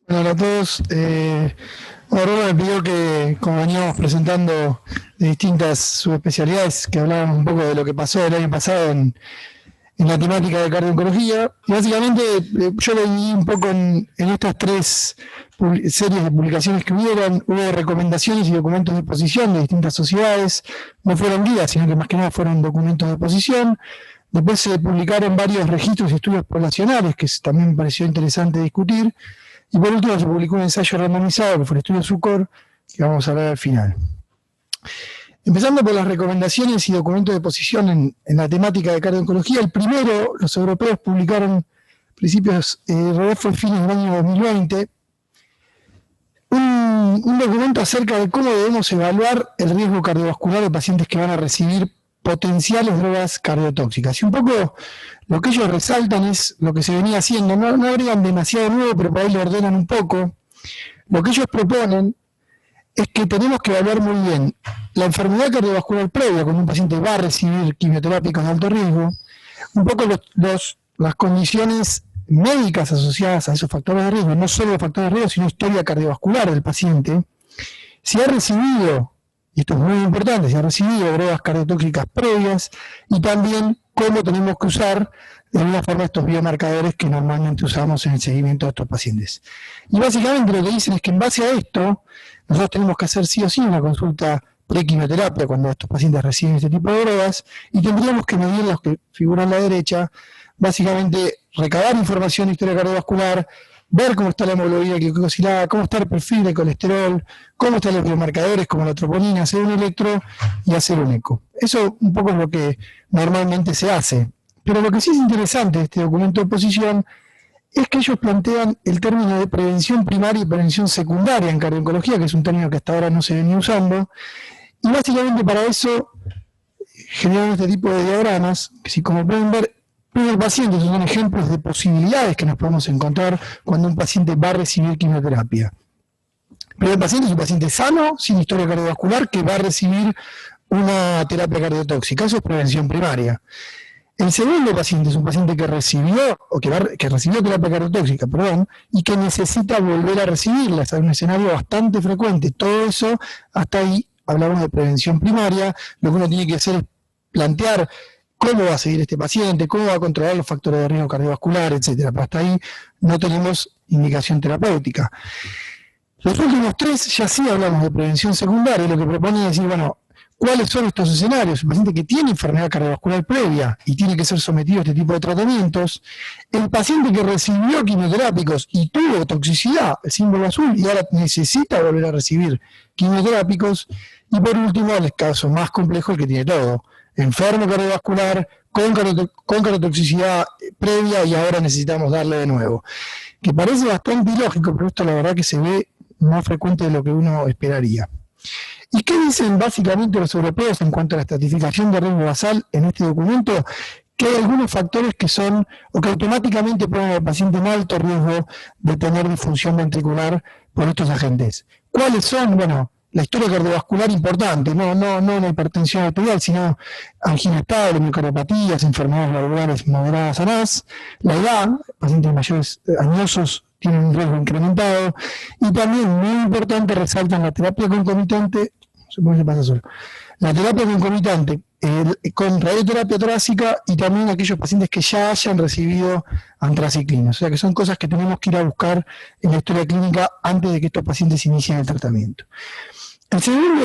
Hola a todos. Aurora me pidió que, como veníamos presentando de distintas subespecialidades, que habláramos un poco de lo que pasó el año pasado en la temática de cardio-oncología. Y básicamente yo lo dividí un poco en estas tres series de publicaciones que hubieron. Hubo recomendaciones y documentos de posición de distintas sociedades. No fueron guías, sino que más que nada fueron documentos de posición. Después se publicaron varios registros y estudios poblacionales, que también me pareció interesante discutir. Y por último se publicó un ensayo randomizado, que fue el estudio SUCOR, que vamos a hablar al final. Empezando por las recomendaciones y documentos de posición en la temática de cardio-oncología, el primero, los europeos publicaron principios, fue fines del año 2020, un documento acerca de cómo debemos evaluar el riesgo cardiovascular de pacientes que van a recibir potenciales drogas cardiotóxicas. Y un poco lo que ellos resaltan es lo que se venía haciendo, no agregan demasiado nuevo, pero por ahí lo ordenan un poco. Lo que ellos proponen es que tenemos que evaluar muy bien la enfermedad cardiovascular previa, cuando un paciente va a recibir quimioterapia con alto riesgo, un poco las condiciones médicas asociadas a esos factores de riesgo, no solo los factores de riesgo, sino historia cardiovascular del paciente, si ha recibido, y esto es muy importante, si ha recibido drogas cardiotóxicas previas, y también cómo tenemos que usar de alguna forma estos biomarcadores que normalmente usamos en el seguimiento de estos pacientes. Y básicamente lo que dicen es que en base a esto, nosotros tenemos que hacer sí o sí una consulta prequimioterapia cuando estos pacientes reciben este tipo de drogas, y tendríamos que medir los que figuran a la derecha, básicamente recabar información de historia cardiovascular, ver cómo está la hemoglobina glicosilada, cómo está el perfil de colesterol, cómo están los biomarcadores como la troponina, hacer un electro y hacer un eco. Eso un poco es lo que normalmente se hace. Pero lo que sí es interesante de este documento de posición es que ellos plantean el término de prevención primaria y prevención secundaria en cardio-oncología, que es un término que hasta ahora no se venía usando, y básicamente para eso generan este tipo de diagramas, que si como pueden ver, el paciente son ejemplos de posibilidades que nos podemos encontrar cuando un paciente va a recibir quimioterapia. Pero el paciente es un paciente sano, sin historia cardiovascular, que va a recibir una terapia cardiotóxica. Eso es prevención primaria. El segundo paciente es un paciente que recibió, que recibió terapia cardiotóxica, y que necesita volver a recibirla. Es un escenario bastante frecuente. Todo eso, hasta ahí hablamos de prevención primaria. Lo que uno tiene que hacer es plantear cómo va a seguir este paciente, cómo va a controlar los factores de riesgo cardiovascular, etcétera. Pero hasta ahí no tenemos indicación terapéutica. Los últimos tres ya sí hablamos de prevención secundaria, lo que propone es decir, bueno, ¿cuáles son estos escenarios? El paciente que tiene enfermedad cardiovascular previa y tiene que ser sometido a este tipo de tratamientos, el paciente que recibió quimioterápicos y tuvo toxicidad, el símbolo azul, y ahora necesita volver a recibir quimioterápicos, y por último, el caso más complejo, el que tiene todo, enfermo cardiovascular, con cardiotoxicidad previa y ahora necesitamos darle de nuevo. Que parece bastante ilógico, pero esto la verdad que se ve más frecuente de lo que uno esperaría. ¿Y qué dicen básicamente los europeos en cuanto a la estratificación de riesgo basal en este documento? Que hay algunos factores que son, o que automáticamente ponen al paciente en alto riesgo de tener disfunción ventricular por estos agentes. ¿Cuáles son? Bueno, la historia cardiovascular importante, no una hipertensión arterial, sino angina estable, miocardopatías, enfermedades valvulares moderadas a más, la edad, pacientes mayores añosos tienen un riesgo incrementado, y también, muy importante, resaltan la terapia concomitante, supongo que pasa solo, la terapia concomitante con radioterapia torácica y también aquellos pacientes que ya hayan recibido antraciclina. O sea que son cosas que tenemos que ir a buscar en la historia clínica antes de que estos pacientes inicien el tratamiento. El segundo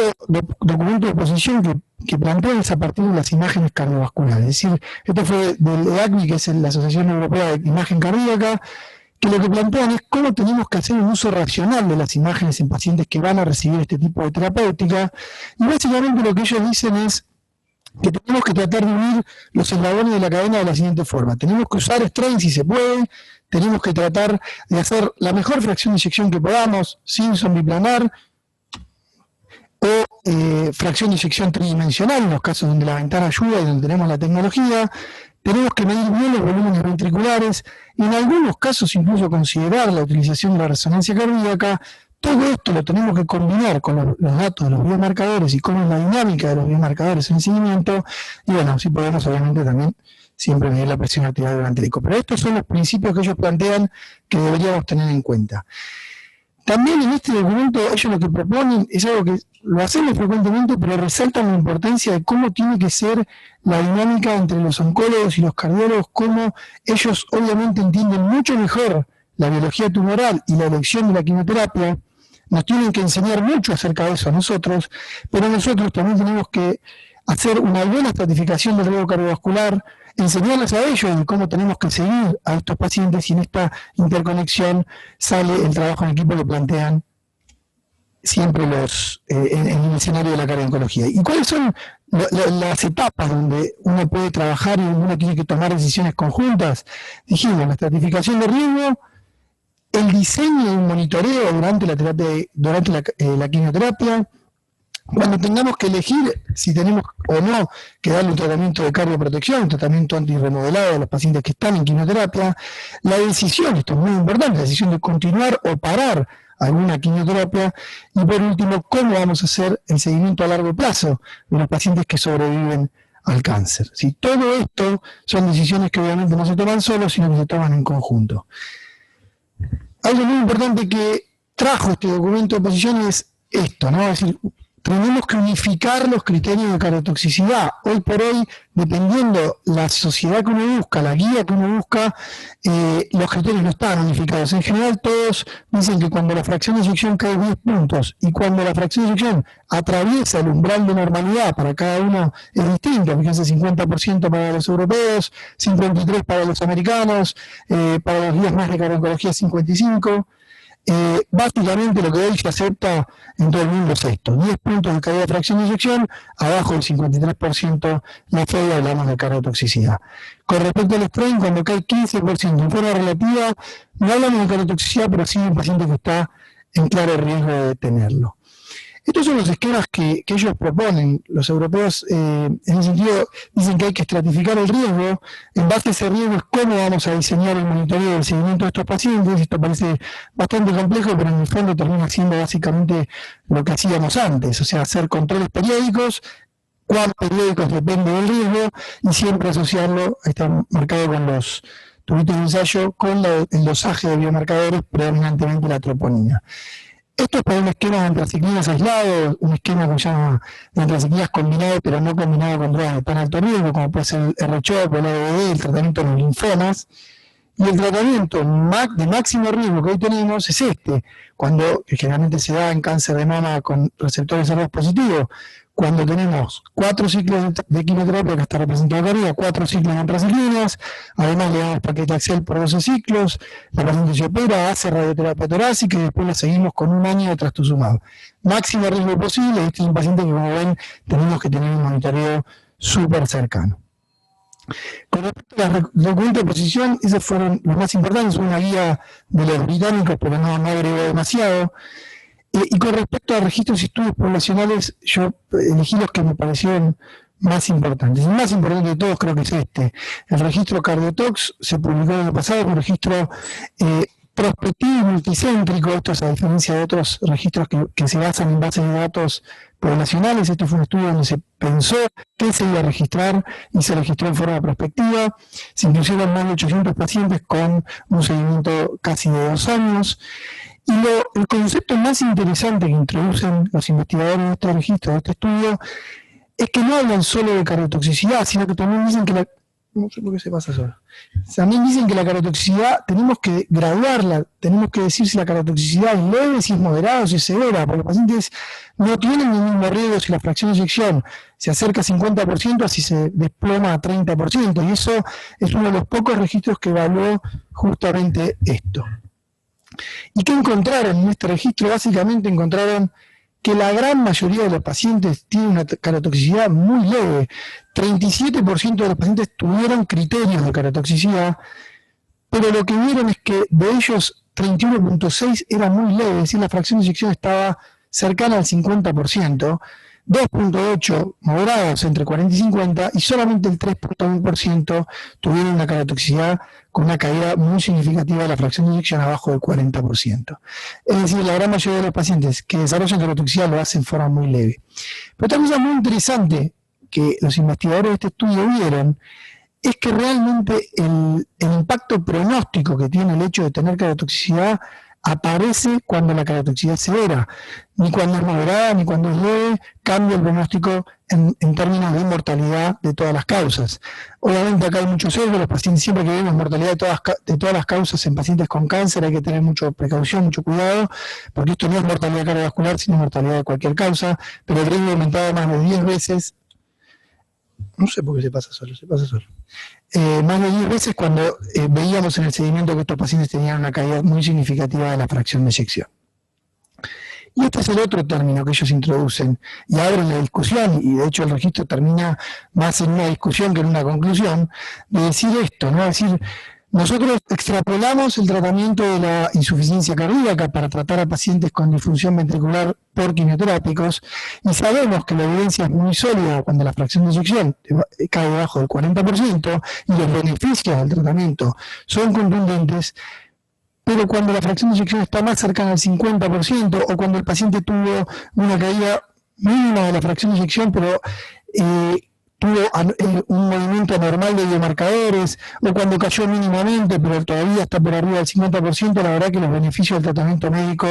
documento de posición que plantea es a partir de las imágenes cardiovasculares. Es decir, esto fue del EACMI, que es la Asociación Europea de Imagen Cardíaca, que lo que plantean es cómo tenemos que hacer un uso racional de las imágenes en pacientes que van a recibir este tipo de terapéutica. Y básicamente lo que ellos dicen es que tenemos que tratar de unir los eslabones de la cadena de la siguiente forma. Tenemos que usar strain si se puede, tenemos que tratar de hacer la mejor fracción de inyección que podamos, Simpson biplanar, o fracción de inyección tridimensional, en los casos donde la ventana ayuda y donde tenemos la tecnología. Tenemos que medir bien los volúmenes ventriculares y en algunos casos incluso considerar la utilización de la resonancia cardíaca. Todo esto lo tenemos que combinar con los datos de los biomarcadores y cómo es la dinámica de los biomarcadores en seguimiento. Y bueno, si podemos, obviamente también siempre medir la presión arterial durante el eco. Pero estos son los principios que ellos plantean que deberíamos tener en cuenta. También en este documento ellos lo que proponen es algo que lo hacemos frecuentemente, pero resaltan la importancia de cómo tiene que ser la dinámica entre los oncólogos y los cardiólogos, cómo ellos obviamente entienden mucho mejor la biología tumoral y la elección de la quimioterapia. Nos tienen que enseñar mucho acerca de eso a nosotros, pero nosotros también tenemos que hacer una buena estratificación del riesgo cardiovascular, enseñarles a ellos de cómo tenemos que seguir a estos pacientes, y en esta interconexión sale el trabajo en equipo que plantean siempre en el escenario de la cardio-oncología. ¿Y cuáles son las etapas donde uno puede trabajar y uno tiene que tomar decisiones conjuntas? Dijimos, la estratificación de riesgo, el diseño de un monitoreo durante la quimioterapia, cuando tengamos que elegir si tenemos o no que darle un tratamiento de cardioprotección, un tratamiento antirremodelado a los pacientes que están en quimioterapia, la decisión, esto es muy importante, la decisión de continuar o parar alguna quimioterapia, y por último, cómo vamos a hacer el seguimiento a largo plazo de los pacientes que sobreviven al cáncer. ¿Sí? Todo esto son decisiones que obviamente no se toman solos, sino que se toman en conjunto. Algo muy importante que trajo este documento de posición es esto, ¿no? Es decir, tenemos que unificar los criterios de cardiotoxicidad. Hoy por hoy, dependiendo la sociedad que uno busca, la guía que uno busca, los criterios no están unificados. En general, todos dicen que cuando la fracción de eyección cae 10 puntos y cuando la fracción de eyección atraviesa el umbral de normalidad, para cada uno es distinto. Fíjense, 50% para los europeos, 53% para los americanos, para los guías más de cardio-oncología 55%. Básicamente lo que hoy se acepta en todo el mundo es esto: 10 puntos de caída de fracción de eyección, abajo del 53% la FED, hablamos de cardiotoxicidad. Con respecto al strain, cuando cae 15% en forma relativa, no hablamos de cardiotoxicidad, pero sí de un paciente que está en claro riesgo de tenerlo. Estos son los esquemas que ellos proponen. Los europeos, en ese sentido, dicen que hay que estratificar el riesgo. En base a ese riesgo es cómo vamos a diseñar el monitoreo del seguimiento de estos pacientes. Esto parece bastante complejo, pero en el fondo termina siendo básicamente lo que hacíamos antes, o sea, hacer controles periódicos. Cuán periódicos depende del riesgo, y siempre asociarlo, está marcado con los tubitos de ensayo, con el dosaje de biomarcadores, predominantemente la troponina. Esto es para un esquema de antraciclinas aislado, un esquema que se llama de antraciclinas combinado, pero no combinado con drogas de tan alto riesgo, como puede ser el R-CHOP, el ABD, el tratamiento de los linfomas. Y el tratamiento de máximo riesgo que hoy tenemos es que generalmente se da en cáncer de mama con receptores R2 positivos, cuando tenemos 4 ciclos de quimioterapia, que está representado acá arriba, 4 ciclos de antraciclinas, además le damos paquetaxel por 12 ciclos, la paciente se opera, hace radioterapia torácica y después la seguimos con un año de trastuzumab. Máximo riesgo posible. Este es un paciente que, como ven, tenemos que tener un monitoreo súper cercano. Con respecto a los documentos de posición, esos fueron los más importantes, una guía de los británicos, pero no agregó demasiado. Y con respecto a registros y estudios poblacionales, yo elegí los que me parecieron más importantes. El más importante de todos creo que es este. El registro Cardiotox se publicó el año pasado, un registro prospectivo y multicéntrico. Esto es a diferencia de otros registros que se basan en bases de datos poblacionales. Este fue un estudio donde se pensó qué se iba a registrar y se registró en forma prospectiva. Se incluyeron más de 800 pacientes con un seguimiento casi de 2 años. Y el concepto más interesante que introducen los investigadores de este registro, de este estudio, es que no hablan solo de cardiotoxicidad, sino que también dicen que no sé por qué se pasa solo. También dicen que la cardiotoxicidad tenemos que graduarla, tenemos que decir si la cardiotoxicidad es leve, si es moderada o si es severa, porque los pacientes no tienen el mismo riesgo si la fracción de eyección se acerca a 50%, así se desploma a 30%, y eso es uno de los pocos registros que evaluó justamente esto. ¿Y qué encontraron en este registro? Básicamente encontraron que la gran mayoría de los pacientes tienen una cardiotoxicidad muy leve. 37% de los pacientes tuvieron criterios de cardiotoxicidad, pero lo que vieron es que de ellos 31.6 era muy leve, es decir, la fracción de eyección estaba cercana al 50%, 2.8 moderados entre 40 y 50, y solamente el 3.1% tuvieron una cardiotoxicidad con una caída muy significativa de la fracción de eyección abajo del 40%. Es decir, la gran mayoría de los pacientes que desarrollan cardiotoxicidad lo hacen de forma muy leve. Pero otra cosa muy interesante que los investigadores de este estudio vieron es que realmente el impacto pronóstico que tiene el hecho de tener cardiotoxicidad aparece cuando la cardiotoxicidad es severa. Ni cuando es moderada, ni cuando es leve, cambia el pronóstico en términos de mortalidad de todas las causas. Obviamente acá hay muchos sesgos, los pacientes siempre que vemos mortalidad de todas las causas en pacientes con cáncer hay que tener mucha precaución, mucho cuidado, porque esto no es mortalidad cardiovascular, sino mortalidad de cualquier causa, pero el riesgo ha aumentado más de 10 veces. No sé por qué se pasa solo. Más de 10 veces cuando veíamos en el seguimiento que estos pacientes tenían una caída muy significativa de la fracción de eyección. Y este es el otro término que ellos introducen y abren la discusión, y de hecho el registro termina más en una discusión que en una conclusión, de decir esto, ¿no? Es decir, nosotros extrapolamos el tratamiento de la insuficiencia cardíaca para tratar a pacientes con disfunción ventricular por quimioterápicos y sabemos que la evidencia es muy sólida cuando la fracción de eyección cae debajo del 40% y los beneficios del tratamiento son contundentes, pero cuando la fracción de eyección está más cercana al 50% o cuando el paciente tuvo una caída mínima de la fracción de eyección, pero tuvo un movimiento anormal de biomarcadores, o cuando cayó mínimamente, pero todavía está por arriba del 50%, la verdad que los beneficios del tratamiento médico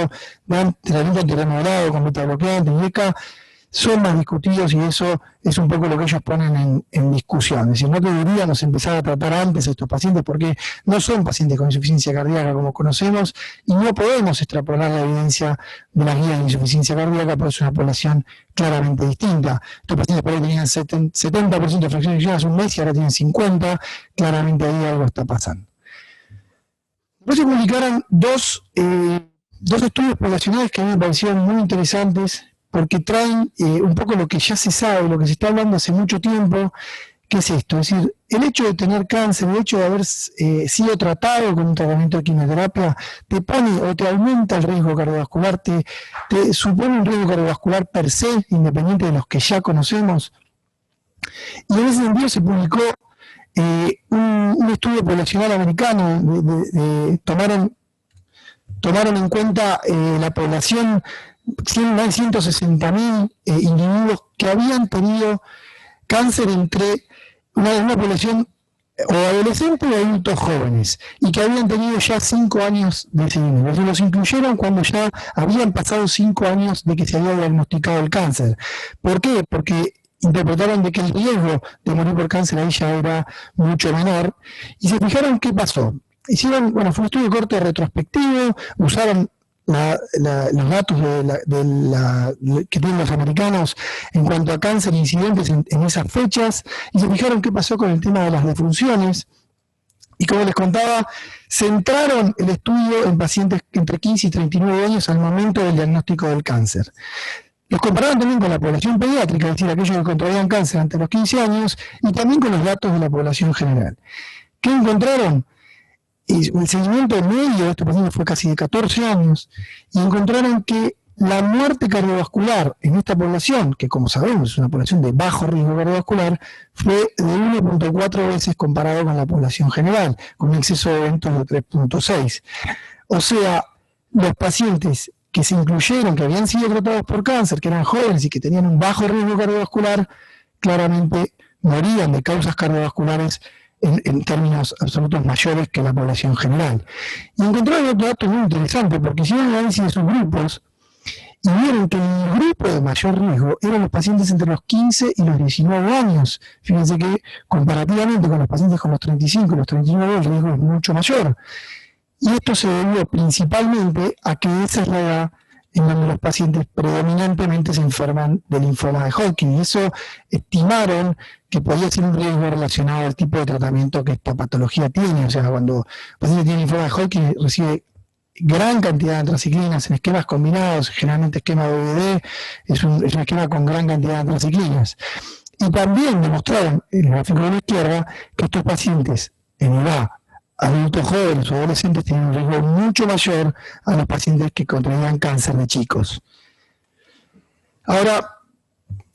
de tratamiento antirremodelado con beta bloqueante y ECA son más discutidos, y eso es un poco lo que ellos ponen en discusión. Es decir, no deberíamos empezar a tratar antes a estos pacientes porque no son pacientes con insuficiencia cardíaca como conocemos y no podemos extrapolar la evidencia de las guías de insuficiencia cardíaca, porque es una población claramente distinta. Estos pacientes por ahí tenían 70% de fracción de eyección hace un mes y ahora tienen 50%, claramente ahí algo está pasando. Después se publicaron dos estudios poblacionales que a mí me parecieron muy interesantes, porque traen un poco lo que ya se sabe, lo que se está hablando hace mucho tiempo, que es esto, es decir, el hecho de tener cáncer, el hecho de haber sido tratado con un tratamiento de quimioterapia, te pone o te aumenta el riesgo cardiovascular, te supone un riesgo cardiovascular per se, independiente de los que ya conocemos. Y en ese sentido se publicó un estudio poblacional americano, tomaron en cuenta la población, más de 160.000 individuos que habían tenido cáncer entre una población o adolescentes o adultos jóvenes y que habían tenido ya 5 años de seguimiento. Los incluyeron cuando ya habían pasado 5 años de que se había diagnosticado el cáncer. ¿Por qué? Porque interpretaron de que el riesgo de morir por cáncer ahí ya era mucho menor y se fijaron qué pasó. Hicieron, fue un estudio de corte retrospectivo, usaron los datos que tienen los americanos en cuanto a cáncer e incidentes en esas fechas, y se fijaron qué pasó con el tema de las defunciones. Y como les contaba, centraron el estudio en pacientes entre 15 y 39 años al momento del diagnóstico del cáncer. Los compararon también con la población pediátrica, es decir, aquellos que contraían cáncer antes de los 15 años, y también con los datos de la población general. ¿Qué encontraron? El seguimiento medio de estos pacientes fue casi de 14 años, y encontraron que la muerte cardiovascular en esta población, que como sabemos es una población de bajo riesgo cardiovascular, fue de 1.4 veces comparado con la población general, con un exceso de eventos de 3.6. O sea, los pacientes que se incluyeron, que habían sido tratados por cáncer, que eran jóvenes y que tenían un bajo riesgo cardiovascular, claramente morían de causas cardiovasculares en términos absolutos mayores que la población general. Y encontraron otro dato muy interesante, porque hicieron un análisis de sus grupos y vieron que el grupo de mayor riesgo eran los pacientes entre los 15 y los 19 años. Fíjense que comparativamente con los pacientes con los 35 y los 39 el riesgo es mucho mayor. Y esto se debió principalmente a que esa es la edad en donde los pacientes predominantemente se enferman de linfoma de Hodgkin, y eso estimaron que podía ser un riesgo relacionado al tipo de tratamiento que esta patología tiene. O sea, cuando el paciente tiene linfoma de Hodgkin recibe gran cantidad de antraciclinas en esquemas combinados, generalmente esquema BVD, es un esquema con gran cantidad de antraciclinas. Y también demostraron en el gráfico de la izquierda que estos pacientes en edad adultos jóvenes o adolescentes tienen un riesgo mucho mayor a los pacientes que contraían cáncer de chicos. Ahora,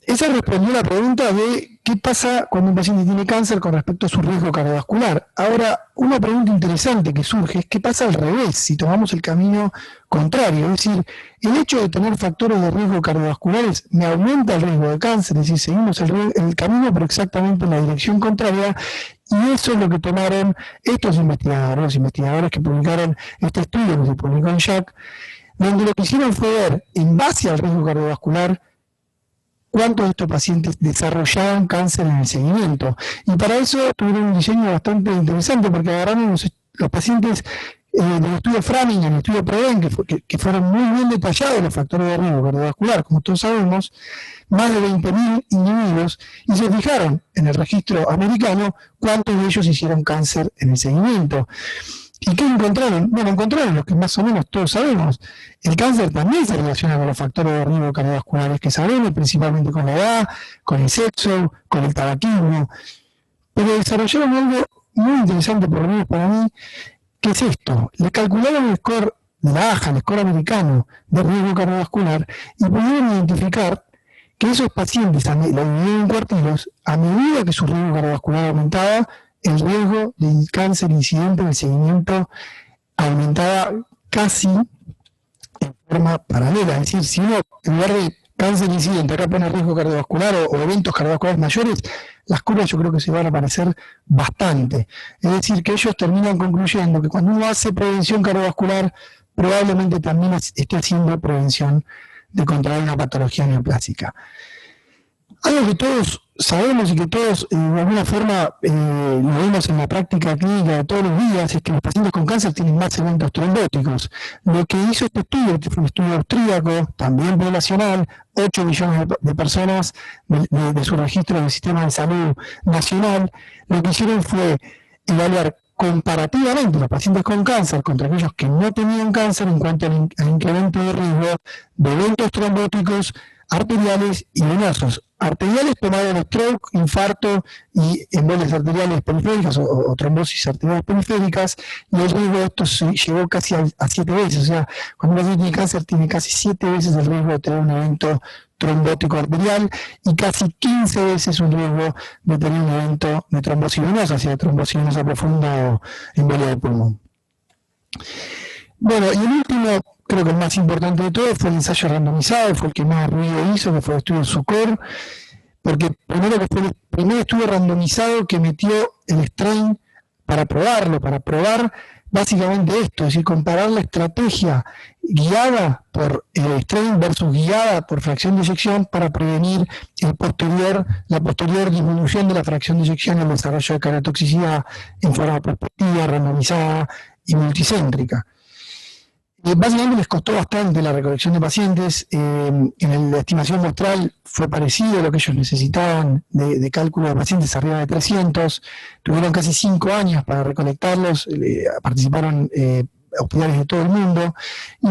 esa respondió la pregunta de qué pasa cuando un paciente tiene cáncer con respecto a su riesgo cardiovascular. Ahora, una pregunta interesante que surge es qué pasa al revés, si tomamos el camino contrario. Es decir, el hecho de tener factores de riesgo cardiovasculares me aumenta el riesgo de cáncer, es decir, seguimos el camino pero exactamente en la dirección contraria, y eso es lo que tomaron estos investigadores, los investigadores que publicaron este estudio que se publicó en JACC, donde lo que hicieron fue ver, en base al riesgo cardiovascular, cuántos de estos pacientes desarrollaban cáncer en el seguimiento. Y para eso tuvieron un diseño bastante interesante, porque agarraron los pacientes del estudio Framing y el estudio PREVEN, que fueron muy bien detallados los factores de riesgo cardiovascular, como todos sabemos, más de 20.000 individuos, y se fijaron en el registro americano cuántos de ellos hicieron cáncer en el seguimiento. ¿Y qué encontraron? Bueno, encontraron lo que más o menos todos sabemos. El cáncer también se relaciona con los factores de riesgo cardiovasculares que sabemos, principalmente con la edad, con el sexo, con el tabaquismo. Pero desarrollaron algo muy interesante, por lo menos para mí, que es esto. Le calcularon el score de la AJA, el score americano de riesgo cardiovascular, y pudieron identificar que esos pacientes, lo dividieron en cuartilos, a medida que su riesgo cardiovascular aumentaba, el riesgo de cáncer incidente en el seguimiento aumentaba casi en forma paralela. Es decir, si uno, en lugar de cáncer incidente, acá pone riesgo cardiovascular o eventos cardiovasculares mayores, las curvas yo creo que se van a parecer bastante. Es decir, que ellos terminan concluyendo que cuando uno hace prevención cardiovascular, probablemente también esté haciendo prevención de contraer una patología neoplásica. Algo que todos sabemos y que todos de alguna forma lo vemos en la práctica clínica de todos los días es que los pacientes con cáncer tienen más eventos trombóticos. Lo que hizo este estudio, que fue un estudio austríaco, también poblacional, 8 millones de personas de su registro del sistema de salud nacional, lo que hicieron fue evaluar comparativamente los pacientes con cáncer contra aquellos que no tenían cáncer en cuanto al incremento de riesgo de eventos trombóticos arteriales y venosos. Arteriales tomaron stroke, infarto y embolias arteriales periféricas o trombosis arteriales periféricas, y el riesgo de esto llegó casi a 7 veces. O sea, cuando un paciente tiene cáncer tiene casi 7 veces el riesgo de tener un evento trombótico arterial y casi 15 veces un riesgo de tener un evento de trombosis venosa, sea trombosis venosa profunda o embolia de pulmón. Bueno, y el último, creo que el más importante de todo, fue el ensayo randomizado, fue el que más ruido hizo, que fue el estudio SUCOR, porque primero que fue el primer estudio randomizado que metió el strain para probarlo, para probar básicamente esto, es decir, comparar la estrategia guiada por el strain versus guiada por fracción de eyección para prevenir la posterior disminución de la fracción de eyección y el desarrollo de cardiotoxicidad en forma prospectiva, randomizada y multicéntrica. Básicamente les costó bastante la recolección de pacientes. En la estimación muestral fue parecido a lo que ellos necesitaban de cálculo de pacientes arriba de 300. Tuvieron casi 5 años para recolectarlos. Participaron hospitales de todo el mundo. Y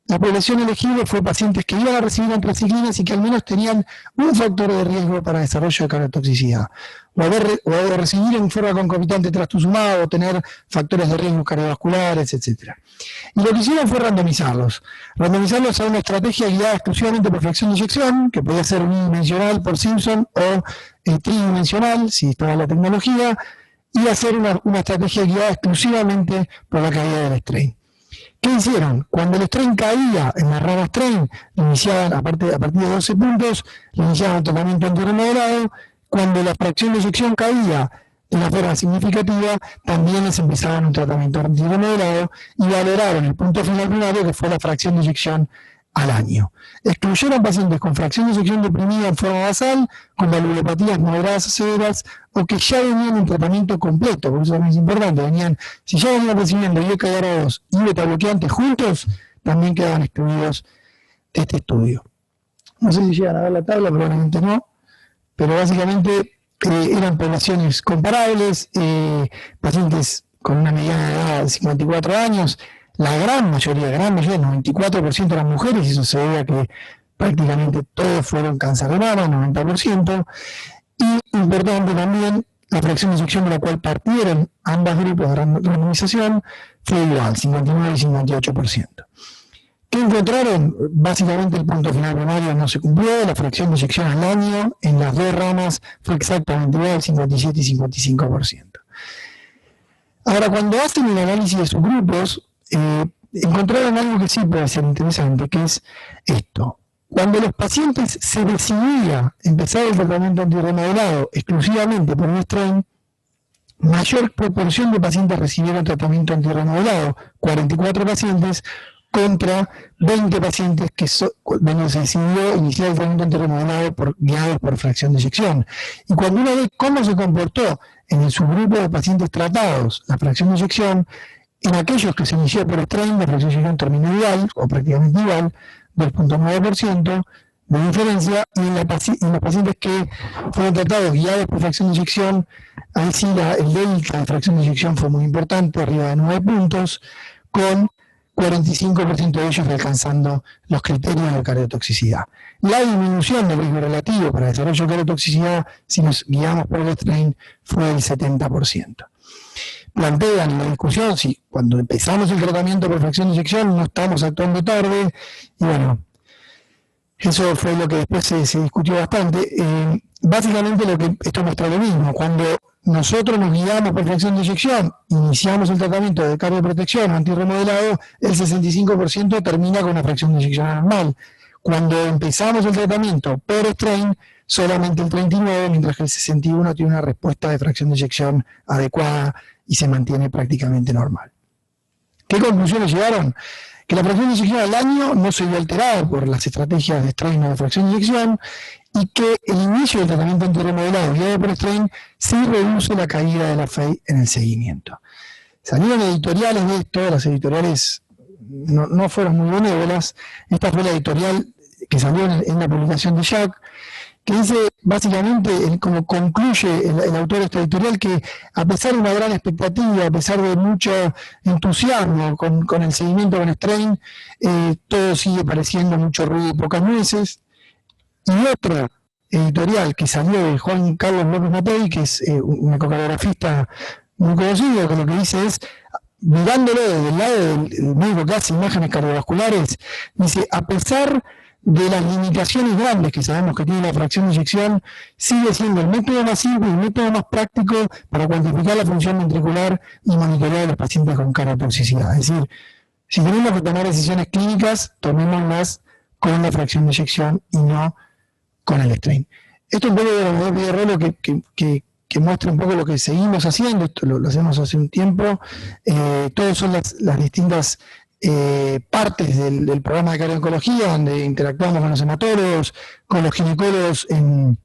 la población elegible fue pacientes que iban a recibir antraciclinas y que al menos tenían un factor de riesgo para desarrollo de cardiotoxicidad. O de recibir en forma concomitante trastuzumab, o tener factores de riesgo cardiovasculares, etc. Y lo que hicieron fue randomizarlos a una estrategia guiada exclusivamente por fracción de eyección, que podía ser unidimensional por Simpson o tridimensional, si estaba la tecnología, y hacer una estrategia guiada exclusivamente por la caída del strain. ¿Qué hicieron? Cuando el strain caía en la rama strain, iniciaban a partir de 12 puntos, iniciaban el tratamiento antirremodelado. Cuando la fracción de eyección caía de una forma significativa, también les empezaban un tratamiento antirremodelado y valoraron el punto final primario, que fue la fracción de eyección al año. Excluyeron pacientes con fracción de eyección deprimida en forma basal, con valvulopatías moderadas o severas, o que ya venían en tratamiento completo, por eso también es importante, si ya venían recibiendo IECA-2 y beta bloqueantes juntos, también quedaban excluidos de este estudio. No sé si llegan a ver la tabla, probablemente no, pero básicamente eran poblaciones comparables, pacientes con una mediana de edad de 54 años, la gran mayoría, el 94% eran mujeres, y eso se debe a que prácticamente todos fueron cáncer de mama, 90%, y importante también, la fracción de eyección de la cual partieron ambos grupos de randomización fue igual, 59 y 58%. ¿Qué encontraron? Básicamente el punto final primario no se cumplió, la fracción de eyección al año en las dos ramas fue exactamente igual, 57 y 55%. Ahora, cuando hacen el análisis de sus grupos, encontraron algo que sí puede ser interesante, que es esto. Cuando los pacientes se decidía empezar el tratamiento antirremodelado exclusivamente por un strain, mayor proporción de pacientes recibieron tratamiento antirremodelado, 44 pacientes, contra 20 pacientes donde se decidió iniciar el tratamiento antirremodelado guiados por fracción de eyección. Y cuando uno ve cómo se comportó en el subgrupo de pacientes tratados la fracción de eyección, en aquellos que se inició por strain, la fracción de eyección terminó igual, o prácticamente igual, 2.9% de diferencia, y en los pacientes que fueron tratados guiados por fracción de eyección, ahí sí el delta de fracción de eyección fue muy importante, arriba de 9 puntos, con 45% de ellos alcanzando los criterios de cardiotoxicidad. La disminución del riesgo relativo para desarrollo de cardiotoxicidad, si nos guiamos por el strain, fue del 70%. Plantean en la discusión si cuando empezamos el tratamiento por fracción de eyección no estamos actuando tarde, y bueno, eso fue lo que después se discutió bastante. Básicamente esto muestra lo mismo. Cuando nosotros nos guiamos por fracción de eyección, iniciamos el tratamiento de cardioprotección o antirremodelado, el 65% termina con una fracción de eyección anormal. Cuando empezamos el tratamiento por strain, solamente el 39%, mientras que el 61% tiene una respuesta de fracción de eyección adecuada y se mantiene prácticamente normal. ¿Qué conclusiones llegaron? Que la fracción de eyección al año no se vio alterada por las estrategias de strain o de fracción de eyección, y que el inicio del tratamiento antirremodelado guiado por strain sí reduce la caída de la FEI en el seguimiento. Salieron editoriales de esto, las editoriales no fueron muy benévolas. Esta fue la editorial que salió en la publicación de Jack, que dice básicamente, como concluye el autor de esta editorial, que a pesar de una gran expectativa, a pesar de mucho entusiasmo con el seguimiento con strain, todo sigue pareciendo mucho ruido y pocas nueces. Y otra editorial que salió de Juan Carlos López Matei, que es un ecocardiografista muy conocido, que lo que dice es, mirándolo desde el lado del médico que hace imágenes cardiovasculares, dice, a pesar de las limitaciones grandes que sabemos que tiene la fracción de eyección, sigue siendo el método más simple, el método más práctico para cuantificar la función ventricular y monitorear a los pacientes con cardiotoxicidad. Es decir, si tenemos que tomar decisiones clínicas, tomémoslas con la fracción de eyección y no con el strain. Esto es un poco de la modalidad de rolo que muestra un poco lo que seguimos haciendo. Esto lo hacemos hace un tiempo. Todas son las distintas partes del programa de cardiooncología, donde interactuamos con los hematólogos, con los ginecólogos en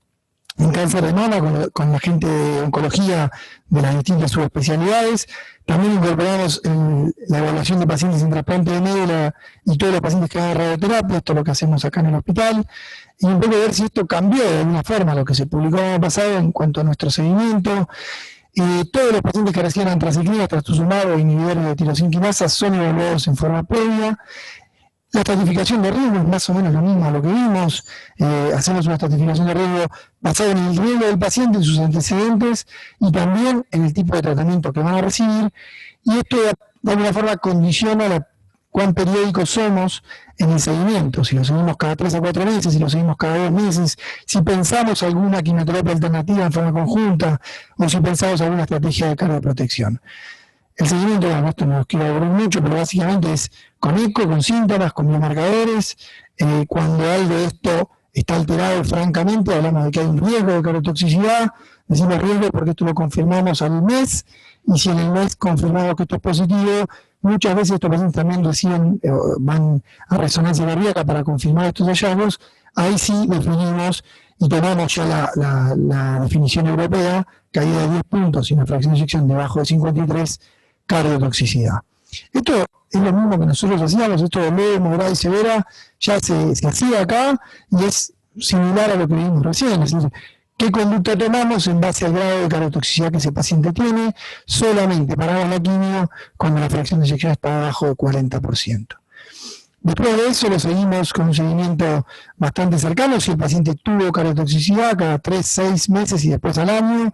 cáncer de mama, con la gente de oncología de las distintas subespecialidades. También incorporamos la evaluación de pacientes en trasplante de médula y todos los pacientes que van a radioterapia, esto es lo que hacemos acá en el hospital, y un poco ver si esto cambió de alguna forma lo que se publicó el año pasado en cuanto a nuestro seguimiento. Todos los pacientes que reciben antraciclina, trastuzumab o inhibidores de tirosina quinasa son evaluados en forma previa. La estratificación de riesgo es más o menos lo mismo a lo que vimos. Hacemos una estratificación de riesgo basada en el riesgo del paciente, en sus antecedentes y también en el tipo de tratamiento que van a recibir. Y esto de alguna forma condiciona cuán periódicos somos en el seguimiento. Si lo seguimos cada 3 a 4 meses, si lo seguimos cada 2 meses, si pensamos alguna quimioterapia alternativa en forma conjunta o si pensamos alguna estrategia de cardioprotección. El seguimiento, bueno, esto no os quiero aburrir mucho, pero básicamente es con eco, con síntomas, con biomarcadores. Cuando algo de esto está alterado, francamente, hablamos de que hay un riesgo de cardiotoxicidad. Decimos riesgo porque esto lo confirmamos al mes, y si en el mes confirmamos que esto es positivo, muchas veces estos pacientes también van a resonancia cardíaca para confirmar estos hallazgos. Ahí sí definimos y tomamos ya la definición europea, caída de 10 puntos y una fracción de eyección debajo de 53, cardiotoxicidad. Esto es lo mismo que nosotros hacíamos, esto de leve, moderada y severa, ya se hacía acá y es similar a lo que vimos recién. Es decir, ¿qué conducta tomamos en base al grado de cardiotoxicidad que ese paciente tiene? Solamente paramos la quimio cuando la fracción de eyección está abajo del 40%. Después de eso lo seguimos con un seguimiento bastante cercano, si el paciente tuvo cardiotoxicidad cada 3, 6 meses y después al año.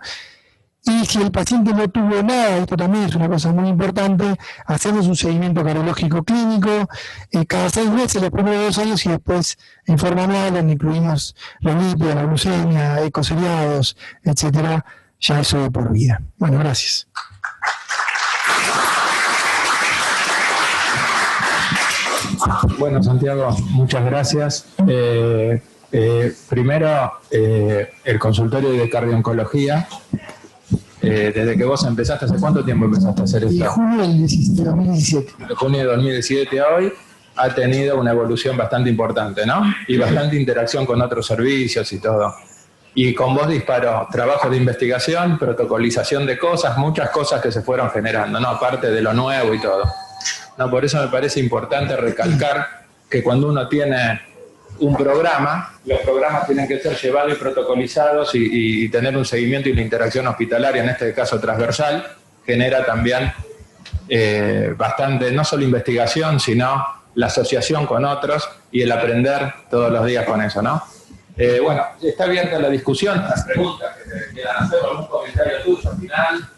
Y si el paciente no tuvo nada, esto también es una cosa muy importante, hacemos un seguimiento cardiológico clínico cada 6 meses, los primeros 2 años, y después en forma anual, donde incluimos los lípidos, la glucemia, ecoseriados, etcétera, ya eso de por vida. Bueno, gracias. Bueno, Santiago, muchas gracias. Primero, el consultorio de cardiooncología. Desde que vos empezaste, ¿hace cuánto tiempo empezaste a hacer esto? De junio del 2017. De junio de 2017 a hoy ha tenido una evolución bastante importante, ¿no? Y bastante interacción con otros servicios y todo. Y con vos disparó trabajo de investigación, protocolización de cosas, muchas cosas que se fueron generando, ¿no? Aparte de lo nuevo y todo. No, por eso me parece importante recalcar que cuando uno tiene un programa, los programas tienen que ser llevados y protocolizados y tener un seguimiento y una interacción hospitalaria, en este caso transversal, genera también bastante, no solo investigación, sino la asociación con otros y el aprender todos los días con eso, ¿no? Bueno, está abierta la discusión, las preguntas que te quieran hacer, algún comentario tuyo al final,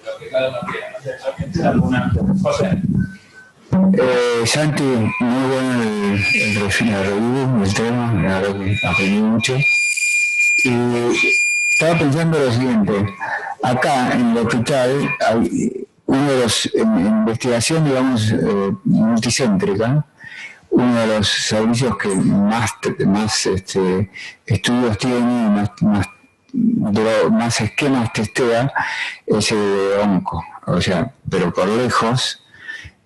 lo que cada uno quiera. No sé, ¿alguien tiene alguna? José. Santi, muy bueno el review del tema, la verdad que aprendí mucho. Y estaba pensando lo siguiente, acá en el hospital hay uno de los, en investigación, digamos, multicéntrica, uno de los servicios que más estudios tiene, más esquemas testea, es el de onco, o sea, pero por lejos.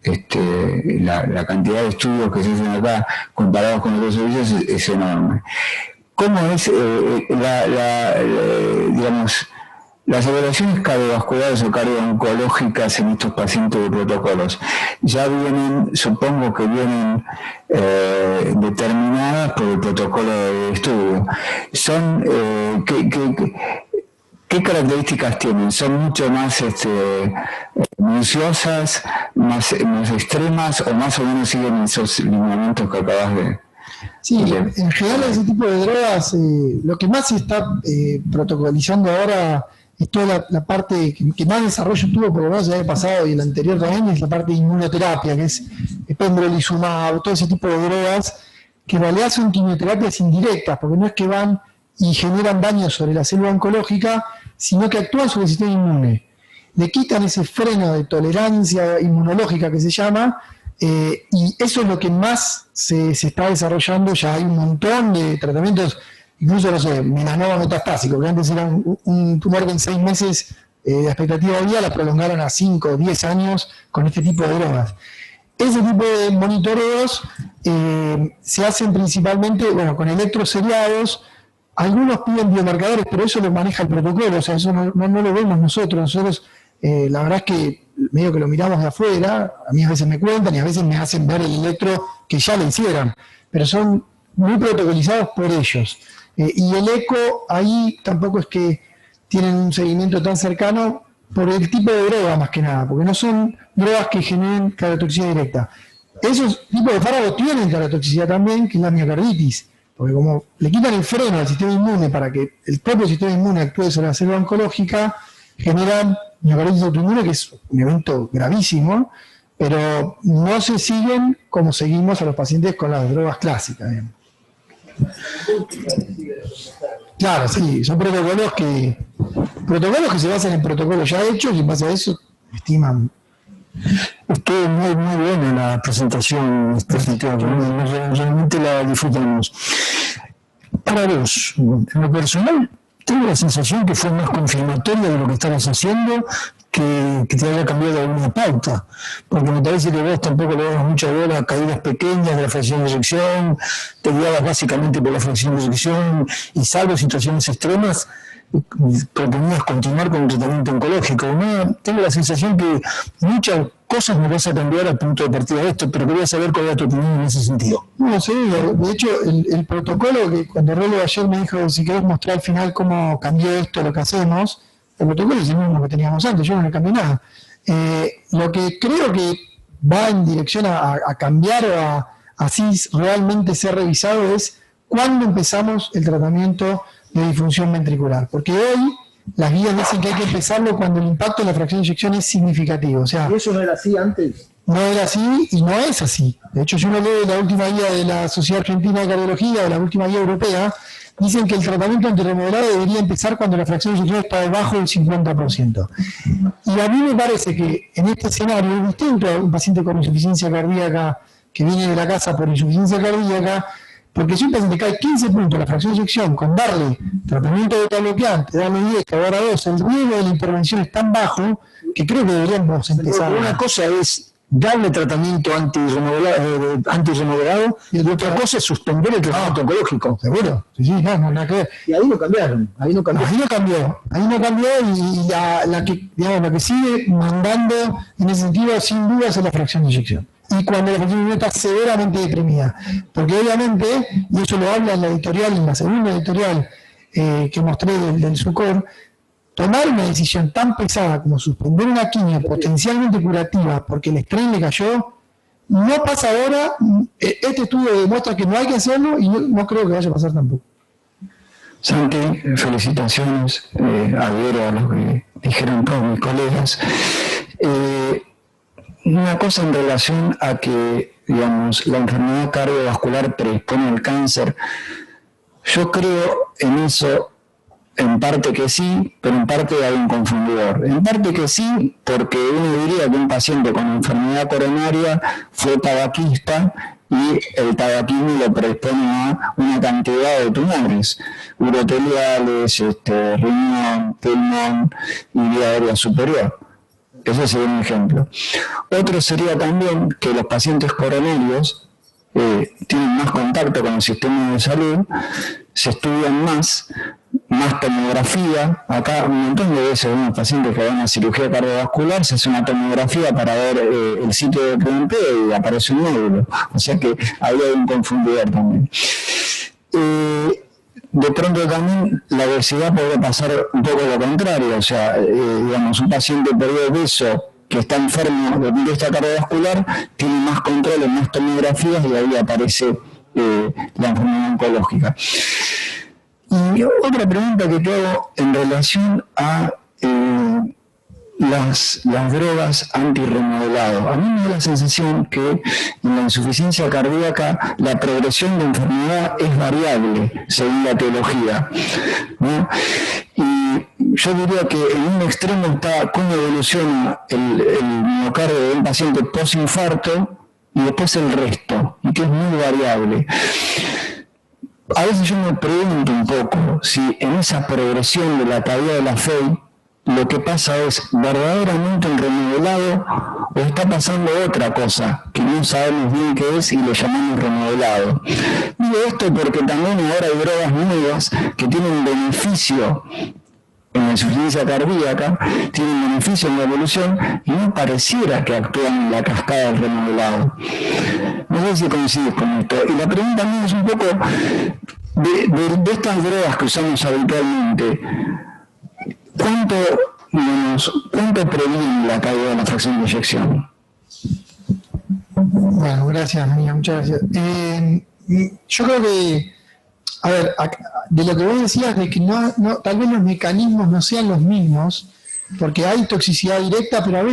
La cantidad de estudios que se hacen acá comparados con otros servicios es enorme. ¿Cómo es digamos, las evaluaciones cardiovasculares o cardiooncológicas en estos pacientes de protocolos? Ya vienen, supongo que vienen determinadas por el protocolo de estudio. Son, ¿qué características tienen? ¿Son mucho más minuciosas, más extremas, o más o menos siguen esos lineamientos que acabas de...? Sí, en general ese tipo de drogas, lo que más se está protocolizando ahora es toda la parte que más desarrollo tuvo, por lo menos el año pasado y el anterior también, es la parte de inmunoterapia, que es pembrolizumab, todo ese tipo de drogas, que en realidad son quimioterapias indirectas, porque no es que van y generan daño sobre la célula oncológica, sino que actúan sobre el sistema inmune. Le quitan ese freno de tolerancia inmunológica que se llama, y eso es lo que más se está desarrollando. Ya hay un montón de tratamientos, incluso, no sé, melanoma metastásico, que antes era un tumor que en 6 meses de expectativa de vida la prolongaron a 5 o 10 años con este tipo de drogas. Ese tipo de monitoreos se hacen principalmente, bueno, con electroseriados. Algunos piden biomarcadores, pero eso lo maneja el protocolo, o sea, eso no lo vemos nosotros. Nosotros, la verdad es que medio que lo miramos de afuera, a mí a veces me cuentan y a veces me hacen ver el electro que ya lo hicieron, pero son muy protocolizados por ellos. Y el eco, ahí tampoco es que tienen un seguimiento tan cercano por el tipo de droga más que nada, porque no son drogas que generen cardiotoxicidad directa. Esos tipos de fármacos tienen cardiotoxicidad también, que es la miocarditis, porque como le quitan el freno al sistema inmune para que el propio sistema inmune actúe sobre la célula oncológica, generan miocarditis autoinmune, que es un evento gravísimo, pero no se siguen como seguimos a los pacientes con las drogas clásicas. Digamos. Claro, sí, son protocolos que se basan en protocolos ya hechos, y en base a eso estiman. Estuvo muy buena la presentación, realmente la disfrutamos. Para vos, en lo personal, tengo la sensación que fue más confirmatoria de lo que estabas haciendo que te haya cambiado alguna pauta, porque me parece que vos tampoco le dabas mucha bola a caídas pequeñas de la fracción de eyección, te guiabas básicamente por la fracción de eyección y, salvo situaciones extremas, proponías continuar con un tratamiento oncológico. ¿No? Tengo la sensación que muchas cosas me vas a cambiar al punto de partida de esto, pero quería saber cuál era tu opinión en ese sentido. No, sí, de hecho el protocolo, que cuando Rolo ayer me dijo si querés mostrar al final cómo cambió esto lo que hacemos, el protocolo es el mismo que teníamos antes, yo no le cambié nada. Lo que creo que va en dirección a cambiar o a así realmente ser revisado es cuándo empezamos el tratamiento de disfunción ventricular, porque hoy las guías dicen que hay que empezarlo cuando el impacto de la fracción de eyección es significativo. O sea, ¿Y eso no era así antes? no era así y no es así. De hecho, si uno lee la última guía de la Sociedad Argentina de Cardiología o la última guía europea, dicen que el tratamiento antirremodelado debería empezar cuando la fracción de eyección está debajo del 50%. Y a mí me parece que en este escenario es distinto a un paciente con insuficiencia cardíaca que viene de la casa por insuficiencia cardíaca, porque si un paciente cae 15 puntos la fracción de eyección con darle tratamiento beta bloqueante, darle 10, ahora 2, el riesgo de la intervención es tan bajo que creo que deberíamos empezar. Una cosa es darle tratamiento antirremodelado y otra cosa es suspender el tratamiento oncológico. Seguro, sí, no, nada que ver. Y ahí no cambiaron, ahí no cambió y la que sigue mandando en ese sentido sin dudas es la fracción de eyección. Y cuando la fracción de eyección está severamente deprimida, porque obviamente, y eso lo habla en la editorial, en la segunda editorial que mostré del SUCOR, tomar una decisión tan pesada como suspender una quimio potencialmente curativa porque el estrés le cayó, no pasa ahora. Este estudio demuestra que no hay que hacerlo y no creo que vaya a pasar tampoco. Santi, felicitaciones, adhiero a lo que dijeron todos mis colegas. Una cosa en relación a que, digamos, la enfermedad cardiovascular predispone al cáncer, yo creo en eso. En parte que sí, pero en parte hay un confundidor. En parte que sí, porque uno diría que un paciente con enfermedad coronaria fue tabaquista y el tabaquismo lo predispone a una cantidad de tumores uroteliales, riñón, pulmón y vía aérea superior. Ese sería un ejemplo. Otro sería también que los pacientes coronarios tienen más contacto con el sistema de salud, se estudian más tomografía. Acá un montón de veces vemos pacientes que van a cirugía cardiovascular, se hace una tomografía para ver el sitio de PMP y aparece un nódulo. O sea que ahí hay un confundidor también. De pronto también la obesidad podría pasar un poco lo contrario. O sea, digamos, un paciente perdió peso que está enfermo de vista cardiovascular tiene más control, más tomografías y ahí aparece la enfermedad oncológica. Y otra pregunta que te hago en relación a las drogas antirremodelado. A mí me da la sensación que en la insuficiencia cardíaca la progresión de enfermedad es variable según la teología, ¿no? Y yo diría que en un extremo está cómo evoluciona el miocardio de un paciente posinfarto y después el resto, y que es muy variable. A veces yo me pregunto un poco si en esa progresión de la caída de la fe lo que pasa es verdaderamente un remodelado o está pasando otra cosa que no sabemos bien qué es y lo llamamos remodelado. Digo esto porque también ahora hay drogas nuevas que tienen beneficio en la insuficiencia cardíaca, tienen beneficio en la evolución y no pareciera que actúan en la cascada del remodelado. No sé si coincides con esto. Y la pregunta mía es un poco de estas drogas que usamos habitualmente, ¿cuánto previene la caída de la fracción de eyección? Bueno, gracias, María, muchas gracias. Yo creo que, a ver, de lo que vos decías, de que tal vez los mecanismos no sean los mismos, porque hay toxicidad directa, pero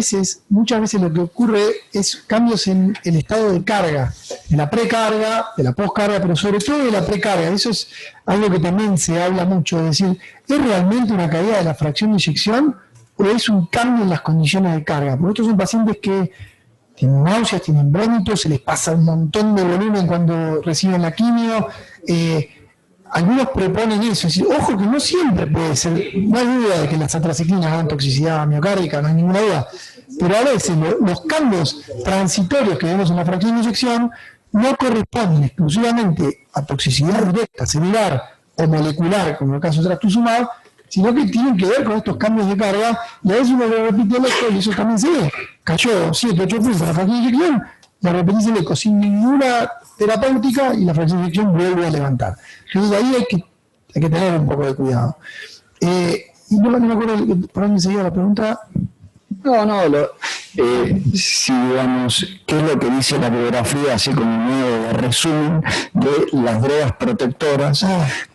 muchas veces lo que ocurre es cambios en el estado de carga, de la precarga, de la poscarga, pero sobre todo de la precarga. Eso es algo que también se habla mucho, es decir, ¿es realmente una caída de la fracción de eyección o es un cambio en las condiciones de carga? Porque estos son pacientes que tienen náuseas, tienen vómitos, se les pasa un montón de volumen cuando reciben la quimio. Algunos proponen eso, es decir, ojo que no siempre puede ser, no hay duda de que las antraciclinas dan toxicidad miocárdica, no hay ninguna duda, pero a veces los cambios transitorios que vemos en la fracción de eyección no corresponden exclusivamente a toxicidad directa, celular o molecular, como en el caso de trastuzumab, sino que tienen que ver con estos cambios de carga, y a veces uno lo repite el eco y eso también se ve. Cayó 7, 8 puntos la fracción de eyección, la repetís el eco sin ninguna terapéutica y la fracción de eyección vuelve a levantar. Entonces ahí hay que tener un poco de cuidado. Y no me acuerdo por dónde seguía la pregunta. Si digamos, ¿qué es lo que dice la bibliografía, así como un modo de resumen de las drogas protectoras?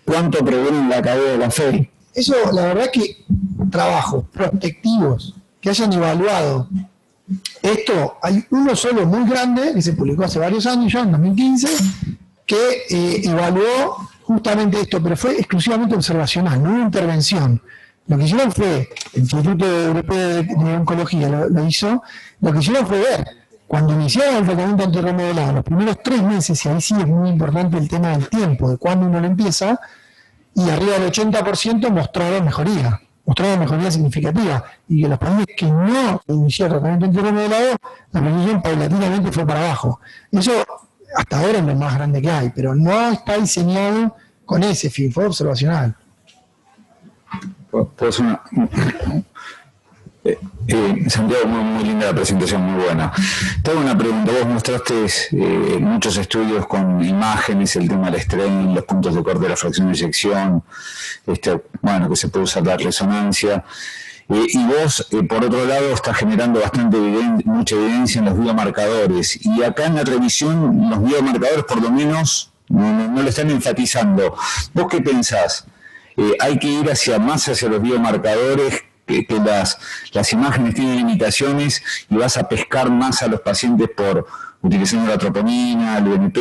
¿Cuánto previenen la caída de la fe? Eso, la verdad que trabajos prospectivos que hayan evaluado esto, hay uno solo muy grande que se publicó hace varios años, ya en 2015, que evaluó justamente esto, pero fue exclusivamente observacional, no hubo intervención. Lo que hicieron fue, el Instituto Europeo de Oncología lo hizo, lo que hicieron fue ver, cuando iniciaron el tratamiento antirremodelado, los primeros 3 meses, y ahí sí es muy importante el tema del tiempo, de cuándo uno lo empieza, y arriba del 80% mostraron mejoría significativa, y que los pacientes que no iniciaron tratamiento antirremodelado, la prevención paulatinamente fue para abajo. Eso hasta ahora es lo más grande que hay, pero no está diseñado con ese fin, fue observacional. Pues Santiago, muy linda la presentación, muy buena. Te hago una pregunta. Vos mostraste muchos estudios con imágenes, el tema del strain, los puntos de corte de la fracción de eyección, que se puede usar la resonancia. Y vos, por otro lado, estás generando mucha evidencia en los biomarcadores. Y acá en la revisión, los biomarcadores, por lo menos, no lo están enfatizando. ¿Vos qué pensás? ¿Hay que ir más hacia los biomarcadres? Que las imágenes tienen limitaciones y vas a pescar más a los pacientes por utilizando la troponina, el BNP,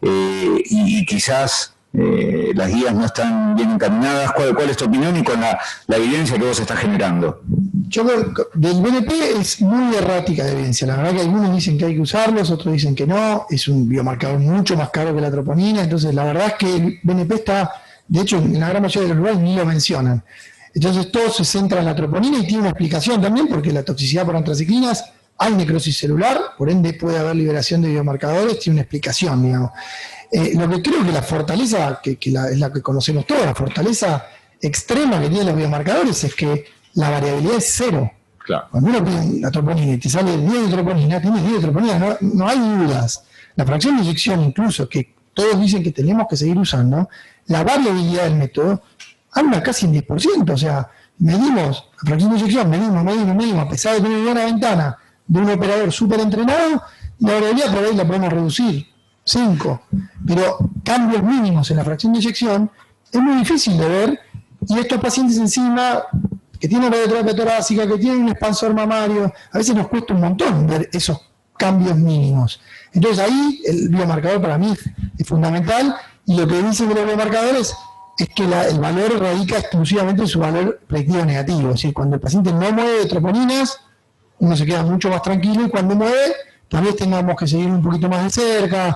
y quizás las guías no están bien encaminadas. ¿Cuál es tu opinión y con la evidencia que vos estás generando? Yo creo que del BNP es muy errática la evidencia. La verdad que algunos dicen que hay que usarlos, otros dicen que no. Es un biomarcador mucho más caro que la troponina. Entonces, la verdad es que el BNP está, de hecho, en la gran mayoría de los lugares ni lo mencionan. Entonces todo se centra en la troponina y tiene una explicación también, porque la toxicidad por antraciclinas, hay necrosis celular, por ende puede haber liberación de biomarcadores, tiene una explicación, digamos. Lo que creo que la fortaleza, es la que conocemos todos, la fortaleza extrema que tienen los biomarcadores es que la variabilidad es 0. Claro. Cuando uno pide la troponina y te sale 10 de troponina, tienes 10 de troponina, no hay dudas. La fracción de eyección incluso, que todos dicen que tenemos que seguir usando, la variabilidad del método anda casi en 10%, o sea, medimos la fracción de eyección, medimos, a pesar de tener una buena ventana de un operador súper entrenado, la variabilidad por ahí la podemos reducir, 5, pero cambios mínimos en la fracción de eyección es muy difícil de ver, y estos pacientes encima, que tienen radioterapia torácica, que tienen un expansor mamario, a veces nos cuesta un montón ver esos cambios mínimos. Entonces ahí el biomarcador para mí es fundamental, y lo que dicen de los biomarcadores es que el valor radica exclusivamente en su valor predictivo negativo. Es decir, cuando el paciente no mueve troponinas, uno se queda mucho más tranquilo, y cuando mueve, tal vez tengamos que seguir un poquito más de cerca,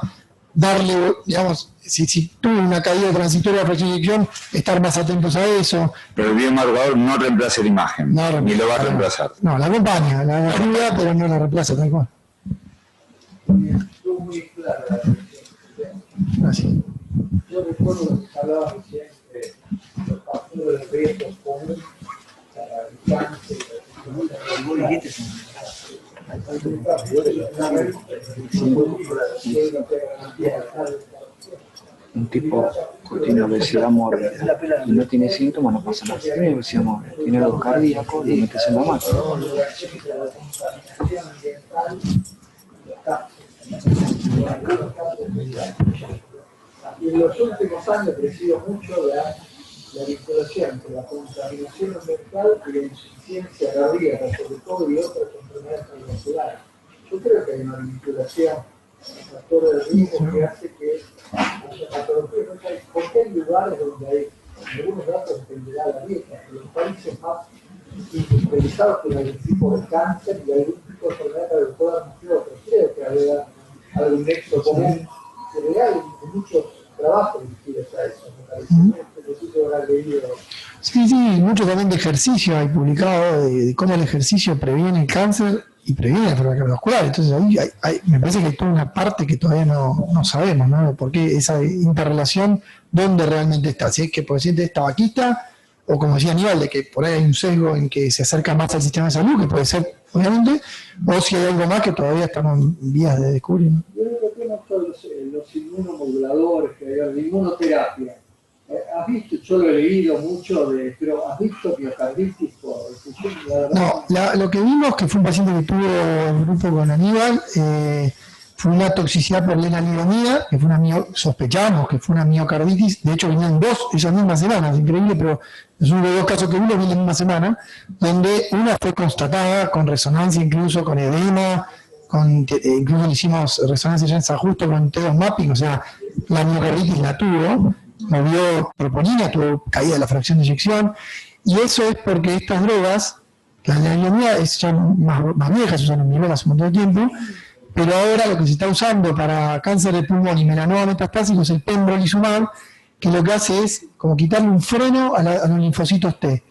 darle, digamos, si tuvo una caída transitoria de fracción de eyección, estar más atentos a eso. Pero el biomarcador no reemplaza la imagen, ni lo va a reemplazar. No, la acompaña, la ayuda, pero no la reemplaza, tal cual. Muy clara. Gracias. Yo recuerdo que se hablaba recién de los factores de riesgo comunes para el cáncer. Un tipo que tiene obesidad mórbida y no tiene síntomas, no pasa nada. Tiene obesidad mórbida, tiene algo cardíaco y metes en la máquina. Y en los últimos años ha crecido mucho la vinculación entre la contaminación ambiental y la insuficiencia cardíaca, sobre todo, y otras enfermedades cardiovasculares. Yo creo que hay una vinculación con factores de riesgo que hace que haya patologías. ¿Por qué hay lugares donde hay algunos datos dependerá de la dieta? En los países más industrializados que hay un tipo de cáncer y algún tipo de enfermedad cardiovascular más que otros. Creo que había algún nexo común general en muchos trabajos dirigidos a eso. Me parece Sí, mucho también de ejercicio hay publicado, de cómo el ejercicio previene el cáncer y previene la enfermedad cardiovascular. Entonces ahí me parece que hay toda una parte que todavía no sabemos, ¿no? ¿Por qué esa interrelación, dónde realmente está? Si es que el paciente es tabaquista, o como decía Aníbal, de que por ahí hay un sesgo en que se acerca más al sistema de salud, que puede ser, obviamente, o si hay algo más que todavía estamos en vías de descubrir, ¿no? Yo creo que no todos los inmunomoduladores, que hay la inmunoterapia. ¿Has visto? Yo lo he leído mucho, pero ¿has visto miocarditis por efusión? No, lo que vimos, que fue un paciente que tuvo el grupo con Aníbal, fue una toxicidad por lenalidomida, que fue sospechamos que fue una miocarditis, de hecho venían dos esas mismas semanas, increíble, pero es uno de los dos casos que vino la misma semana, donde una fue constatada con resonancia, incluso con edema, incluso le hicimos resonancia ya en San Justo con T2 mapping, o sea, la miocarditis la tuvo, movió troponina, tuvo caída de la fracción de eyección, y eso es porque estas drogas, la lenalidomida es ya más vieja, se usan en mieloma hace un montón de tiempo, pero ahora lo que se está usando para cáncer de pulmón y melanoma metastásico es el pembrolizumab, que lo que hace es como quitarle un freno a los linfocitos T.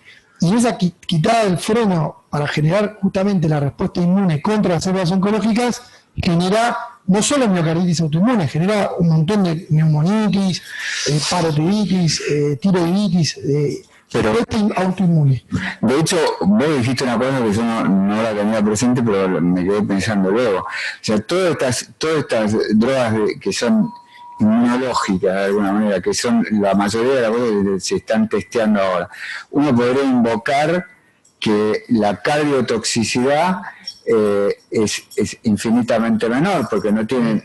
Y esa quitada del freno para generar justamente la respuesta inmune contra las células oncológicas genera no solo miocarditis autoinmune, genera un montón de neumonitis, parotiditis, tiroiditis, autoinmune. De hecho, vos dijiste una cosa que yo no la tenía presente, pero me quedé pensando luego. O sea, todas estas drogas que son inmunológicas de alguna manera, que son la mayoría de las cosas que se están testeando ahora, uno podría invocar que la cardiotoxicidad es infinitamente menor, porque no tienen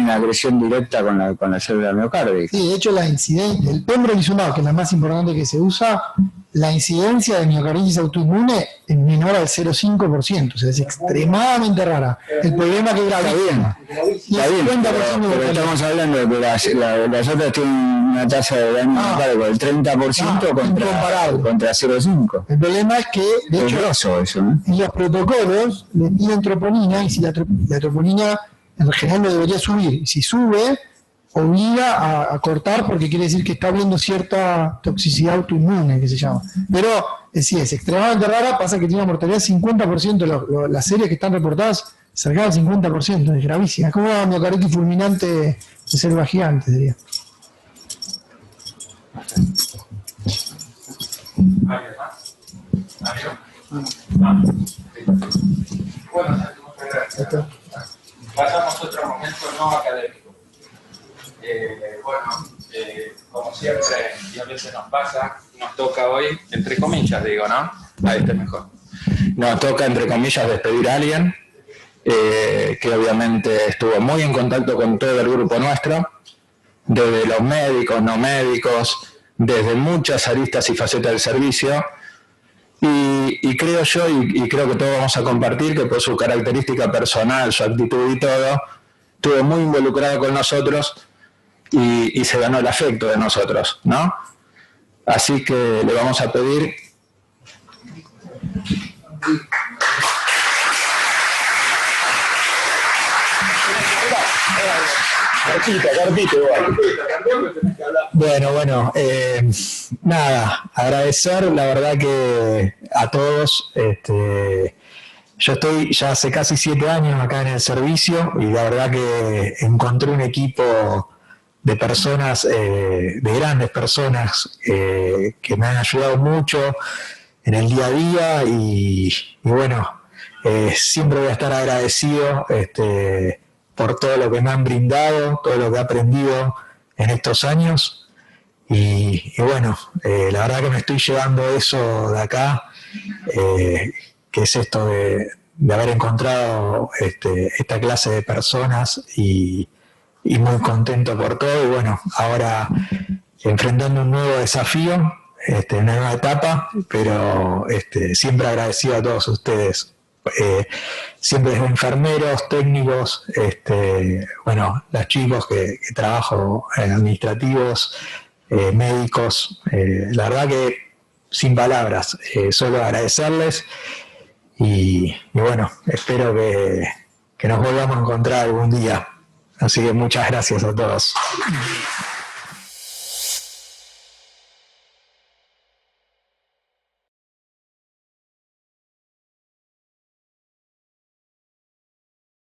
agresión directa con la célula miocárdica. Sí, de hecho la incidencia, el pembrolizumab, que es la más importante que se usa, la incidencia de miocarditis autoinmune es menor al 0,5%, o sea, es extremadamente rara. El problema que es gravísima. Está bien, pero estamos hablando de que las otras tienen una tasa de daño miocárdico del 30% contra 0,5%. El problema es que, de hecho, grosso eso, ¿no? en los protocolos le piden troponina, y si la troponina en general no debería subir. Si sube, obliga a cortar porque quiere decir que está habiendo cierta toxicidad autoinmune, que se llama. Pero sí, es extremadamente rara, pasa que tiene una mortalidad del 50%, las series que están reportadas cerca del 50%, es gravísima. Es como una miocarditis fulminante de selva gigante, diría. Bueno, muchas gracias. Pasamos a otro momento no académico. Como siempre, y a veces nos pasa, nos toca hoy, entre comillas digo, ¿no? Ahí está mejor. Nos toca, entre comillas, despedir a alguien que obviamente estuvo muy en contacto con todo el grupo nuestro, desde los médicos, no médicos, desde muchas aristas y facetas del servicio. Y creo yo, y creo que todos vamos a compartir, que por su característica personal, su actitud y todo, estuvo muy involucrado con nosotros y se ganó el afecto de nosotros, ¿no? Así que le vamos a pedir... Bueno, nada, agradecer, la verdad que a todos, yo estoy ya hace casi 7 años acá en el servicio y la verdad que encontré un equipo de personas, de grandes personas que me han ayudado mucho en el día a día y bueno, siempre voy a estar agradecido por todo lo que me han brindado, todo lo que he aprendido en estos años y bueno, la verdad que me estoy llevando eso de acá, que es esto de haber encontrado esta clase de personas y muy contento por todo y bueno, ahora enfrentando un nuevo desafío, una nueva etapa, pero siempre agradecido a todos ustedes. Siempre desde enfermeros, técnicos, bueno, los chicos que trabajo administrativos, médicos, la verdad que sin palabras, solo agradecerles y bueno, espero que nos volvamos a encontrar algún día. Así que muchas gracias a todos.